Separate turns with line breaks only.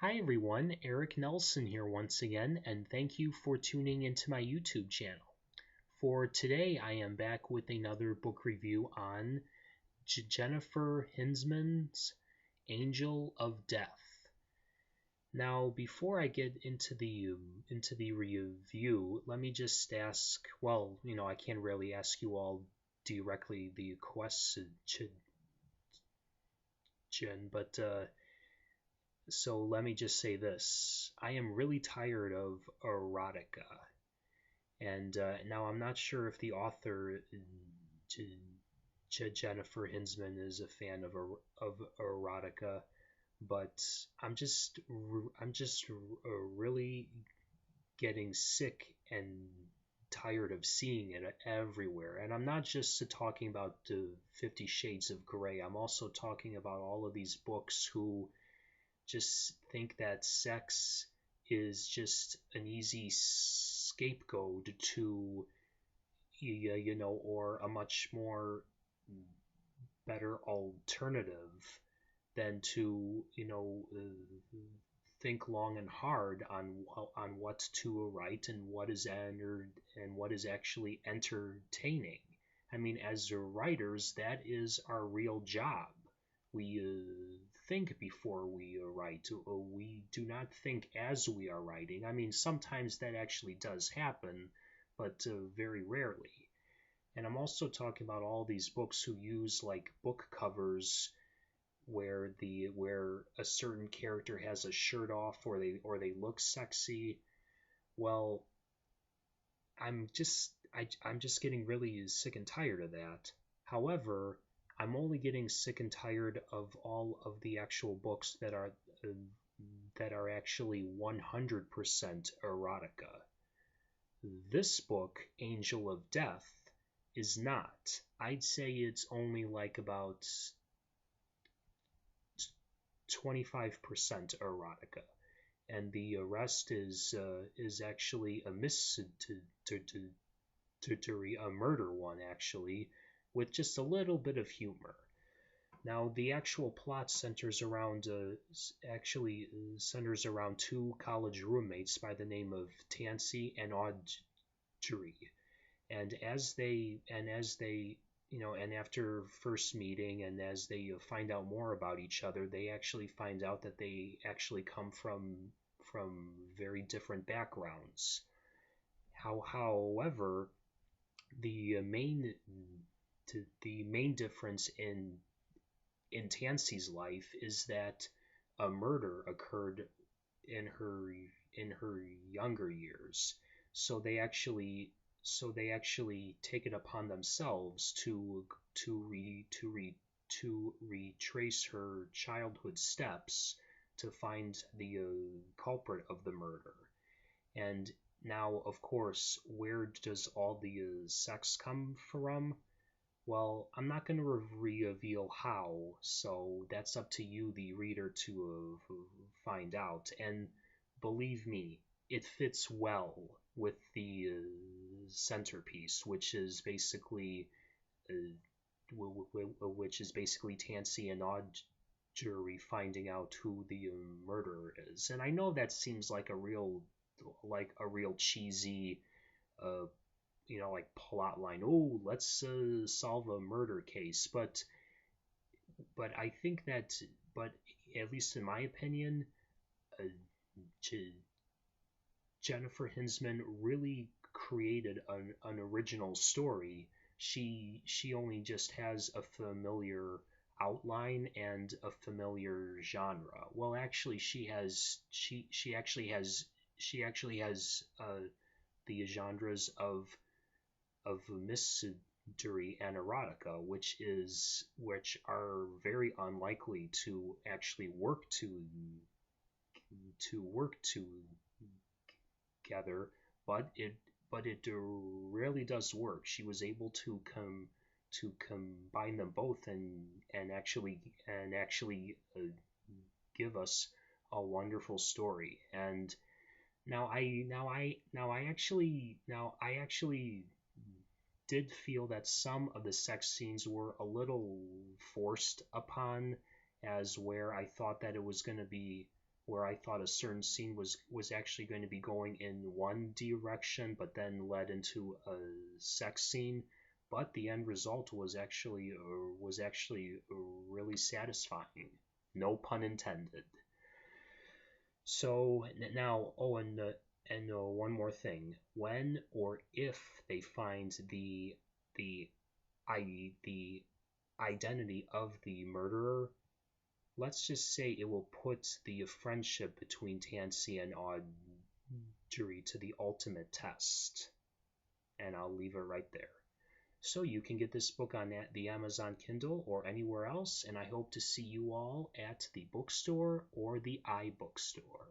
Hi everyone, Eric Nelson here once again, and thank you for tuning into my YouTube channel. For today, I am back with another book review on Jennifer Hinsman's Angel of Death. Now, before I get into the review, let me just ask. Well, I can't really ask you all directly the question, but so let me just say this. I am really tired of erotica. And now I'm not sure if the author, Jennifer Hinsman, is a fan of erotica, but I'm just really getting sick and tired of seeing it everywhere. And I'm not just talking about the 50 Shades of Grey. I'm also talking about all of these books who just think that sex is just an easy scapegoat to, or a much more better alternative than to, think long and hard on what to write and what is actually entertaining. I mean, as writers, that is our real job. We think before we write. We do not think as we are writing. I mean, sometimes that actually does happen, but very rarely. And I'm also talking about all these books who use like book covers where a certain character has a shirt off or they look sexy. Well, I'm just getting really sick and tired of that. However, I'm only getting sick and tired of all of the actual books that are actually 100% erotica. This book, Angel of Death, is not. I'd say it's only like about 25% erotica, and the rest is actually a mystery, a murder one actually, with just a little bit of humor. Now, the actual plot centers around two college roommates by the name of Tansy and Audrey, and as they and after first meeting and as they find out more about each other, they actually find out that they actually come from very different backgrounds. However, the main difference in Tansy's life is that a murder occurred in her younger years. So they actually take it upon themselves to retrace her childhood steps to find the culprit of the murder. And now, of course, where does all the sex come from? Well, I'm not going to reveal how, so that's up to you, the reader, to find out. And believe me, it fits well with the centerpiece, which is basically Tansy and Audrey finding out who the murderer is. And I know that seems like a real cheesy like plot line. Oh, let's solve a murder case. But I think that, but at least in my opinion, Jennifer Hinsman really created an original story. She only just has a familiar outline and a familiar genre. Well, actually, she actually has the genres of mystery and erotica, which are very unlikely to actually work together, but it really does work. She was able to combine them both and actually give us a wonderful story. And now I actually did feel that some of the sex scenes were a little forced upon, as where I thought that it was going to be where I thought a certain scene was actually going to be going in one direction, but then led into a sex scene. But the end result was actually really satisfying. No pun intended. So now, oh, and one more thing: when or if they find the the identity of the murderer, let's just say it will put the friendship between Tansy and Audrey to the ultimate test. And I'll leave it right there. So you can get this book on the Amazon Kindle or anywhere else, and I hope to see you all at the bookstore or the iBookstore.